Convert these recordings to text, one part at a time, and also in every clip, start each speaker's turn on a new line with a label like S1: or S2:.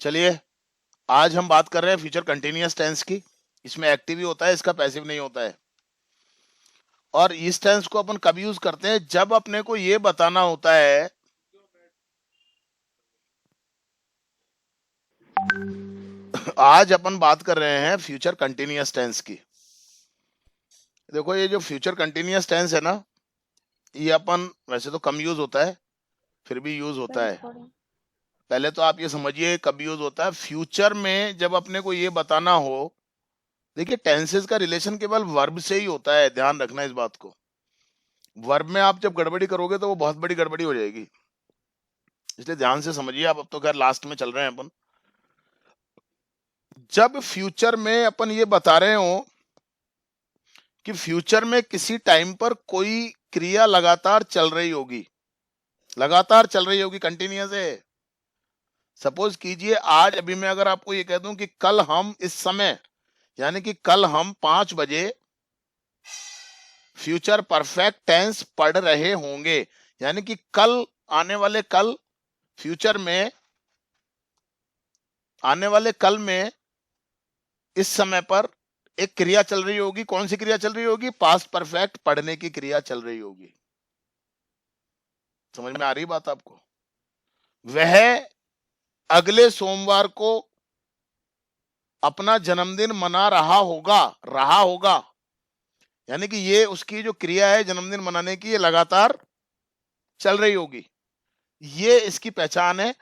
S1: चलिए, आज हम बात कर रहे हैं फ्यूचर कंटिन्यूअस टेंस की। इसमें एक्टिव ही होता है, इसका पैसिव नहीं होता है। और इस टेंस को अपन कब यूज करते हैं? जब अपने को ये बताना होता है, आज अपन बात कर रहे हैं फ्यूचर कंटिन्यूअस टेंस की। देखो, ये जो फ्यूचर कंटिन्यूअस टेंस है ना, ये अपन वैसे तो कम यूज होता है, फिर भी यूज होता है। पहले तो आप ये समझिए कब यूज होता है। फ्यूचर में जब अपने को ये बताना हो, देखिए टेंसेस का रिलेशन केवल वर्ब से ही होता है, ध्यान रखना इस बात को। वर्ब में आप जब गड़बड़ी करोगे तो वो बहुत बड़ी गड़बड़ी हो जाएगी, इसलिए ध्यान से समझिए आप। अब तो खैर लास्ट में चल रहे हैं अपन। जब फ्यूचर में अपन ये बता रहे हो कि फ्यूचर में किसी टाइम पर कोई क्रिया लगातार चल रही होगी, लगातार चल रही होगी, कंटिन्यूअस है। सपोज कीजिए आज अभी मैं अगर आपको ये कह दूं कि कल हम इस समय, यानी कि कल हम 5 बजे फ्यूचर परफेक्ट टेंस पढ़ रहे होंगे, यानी कि कल, आने वाले कल, फ्यूचर में आने वाले कल में इस समय पर एक क्रिया चल रही होगी। कौन सी क्रिया चल रही होगी? पास्ट परफेक्ट पढ़ने की क्रिया चल रही होगी। समझ में आ रही बात आपको? वह अगले सोमवार को अपना जन्मदिन मना रहा होगा, यानी कि ये उसकी जो क्रिया है जन्मदिन मनाने की, ये लगातार चल रही होगी। ये इसकी पहचान है।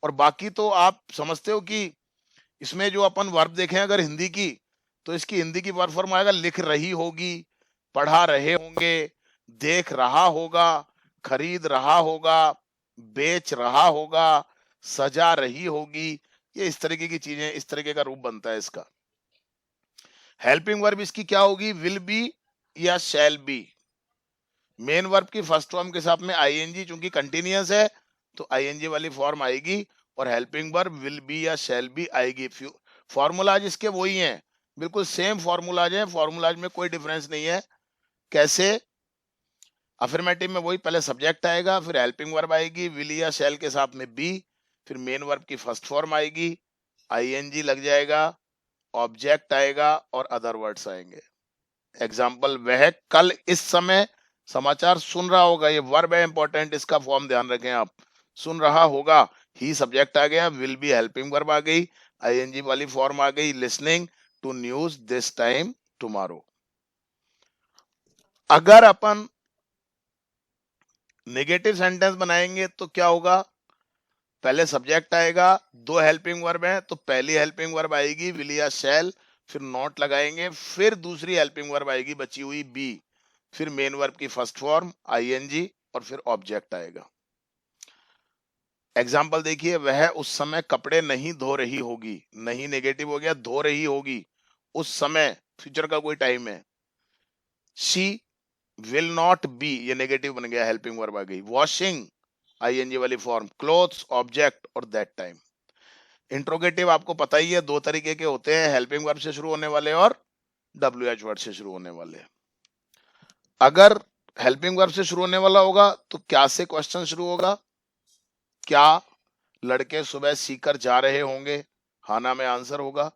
S1: और बाकी तो आप समझते हो कि इसमें जो अपन वर्ब देखें अगर हिंदी की, तो इसकी हिंदी की वर्ब फॉर्म आएगा लिख रही होगी, पढ़ा रहे होंगे, देख रहा होगा, खरीद रहा होगा, बेच रहा होगा, सजा रही होगी। ये इस तरीके की चीजें, इस तरीके का रूप बनता है इसका। हेल्पिंग वर्ब इसकी क्या होगी? विल बी या शैल बी। मेन वर्ब की फर्स्ट फॉर्म के साथ में आईएनजी, चूंकि कंटिन्यूअस है तो आईएनजी वाली फॉर्म आएगी, और हेल्पिंग वर्ब विल बी या शैल बी आएगी। फॉर्मूलाज इसके वही हैं, बिल्कुल सेम फॉर्मूलाज हैं, फॉर्मूलाज में कोई डिफरेंस नहीं है। कैसे? अफर्मेटिव में वही, पहले सब्जेक्ट आएगा, फिर हेल्पिंग वर्ब आएगी, विल या शैल के साथ में बी, फिर मेन वर्ब की फर्स्ट फॉर्म आएगी, आईएनजी लग जाएगा, ऑब्जेक्ट आएगा और अदर वर्ड्स आएंगे। एग्जाम्पल, वह कल इस समय समाचार सुन रहा होगा, ये वर्ब है इंपॉर्टेंट, इसका फॉर्म ध्यान रखें आप। सुन रहा होगा, ही सब्जेक्ट आ गया, विल बी हेल्पिंग वर्ब आ गई, आईएनजी वाली फॉर्म आ गई, listening to news this time tomorrow. अगर अपन नेगेटिव सेंटेंस बनाएंगे तो क्या होगा? पहले सब्जेक्ट आएगा, दो हेल्पिंग वर्ब है, तो पहली हेल्पिंग वर्ब आएगी विल या शैल, फिर नॉट लगाएंगे, फिर दूसरी हेल्पिंग वर्ब आएगी बची हुई बी, फिर मेन वर्ब की फर्स्ट फॉर्म आईएनजी, और फिर ऑब्जेक्ट आएगा। एग्जाम्पल देखिए, वह उस समय कपड़े नहीं धो रही होगी, नहीं नेगेटिव हो गया, धो रही होगी, उस समय फ्यूचर का कोई टाइम है। शी विल नॉट बी, ये नेगेटिव बन गया, हेल्पिंग वर्ब आ गई। वॉशिंग आईएनजी वाली फॉर्म, क्लोथ्स ऑब्जेक्ट और दैट टाइम। इंट्रोगेटिव आपको पता ही है, दो तरीके के होते हैं, हेल्पिंग वर्ब से शुरू होने वाले और डब्ल्यूएच वर्ड से शुरू होने वाले। अगर हेल्पिंग वर्ब से शुरू होने वाला होगा तो क्या से क्वेश्चन शुरू होगा? क्या लड़के सुबह सीकर जा रहे होंगे? हाना में आंसर होगा।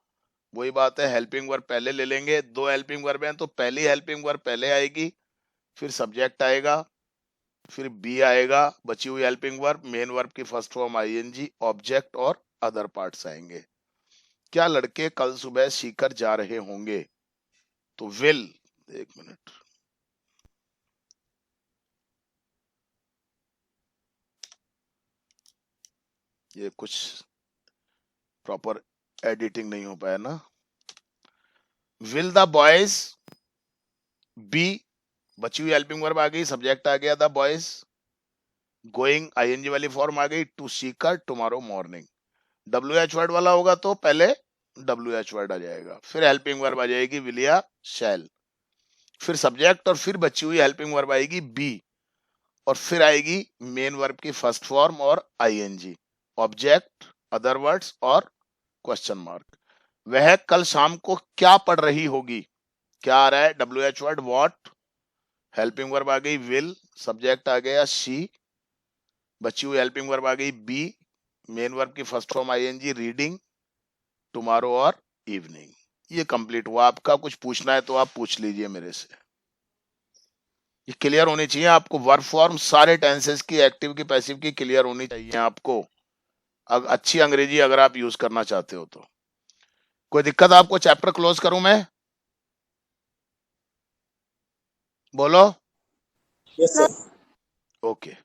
S1: वही बात है, हेल्पिंग वर्ब पहले ले लेंगे, दो हेल्पिंग वर्ब हैं तो पहली हेल्पिंग वर्ब पहले आएगी, फिर सब्जेक्ट आएगा, फिर बी आएगा, बची हुई हेल्पिंग वर्ब, मेन वर्ब की फर्स्ट फॉर्म आईएनजी, ऑब्जेक्ट और अदर पार्ट्स आएंगे। क्या लड़के कल सुबह सीकर जा रहे होंगे? तो विल, एक मिनट, ये कुछ प्रॉपर एडिटिंग नहीं हो पाया ना। विल द बॉयज बी, बची हुई हेल्पिंग वर्ब आ गई, सब्जेक्ट आ गया द बॉयज, गोइंग आईएनजी वाली फॉर्म आ गई, टू सीकर टुमारो मॉर्निंग। डब्ल्यूएच वर्ड वाला होगा तो पहले डब्ल्यूएच वर्ड आ जाएगा, फिर हेल्पिंग वर्ब आ जाएगी विल या शैल, फिर सब्जेक्ट, और फिर बची हुई हेल्पिंग वर्ब आएगी बी, और फिर आएगी मेन वर्ब की फर्स्ट फॉर्म और आईएनजी, ऑब्जेक्ट, अदर वर्ड्स और क्वेश्चन मार्क। वह कल शाम को क्या पढ़ रही होगी? क्या आ रहा है? W H word what, helping verb आ गई विल, सब्जेक्ट आ गया शी, बची हुई हेल्पिंग वर्ब आ गई बी, मेन वर्ब की first form ING, reading, tomorrow और इवनिंग। ये कंप्लीट हुआ। आपका कुछ पूछना है तो आप पूछ लीजिए मेरे से। ये क्लियर होनी चाहिए आपको। वर्ब फॉर्म सारे टेंसेस की, एक्टिव की, पैसिव की क्लियर होनी चाहिए आपको, अच्छी अंग्रेजी अगर आप यूज करना चाहते हो तो। कोई दिक्कत आपको? चैप्टर क्लोज करूं मैं? बोलो।
S2: Yes sir.
S1: ओके।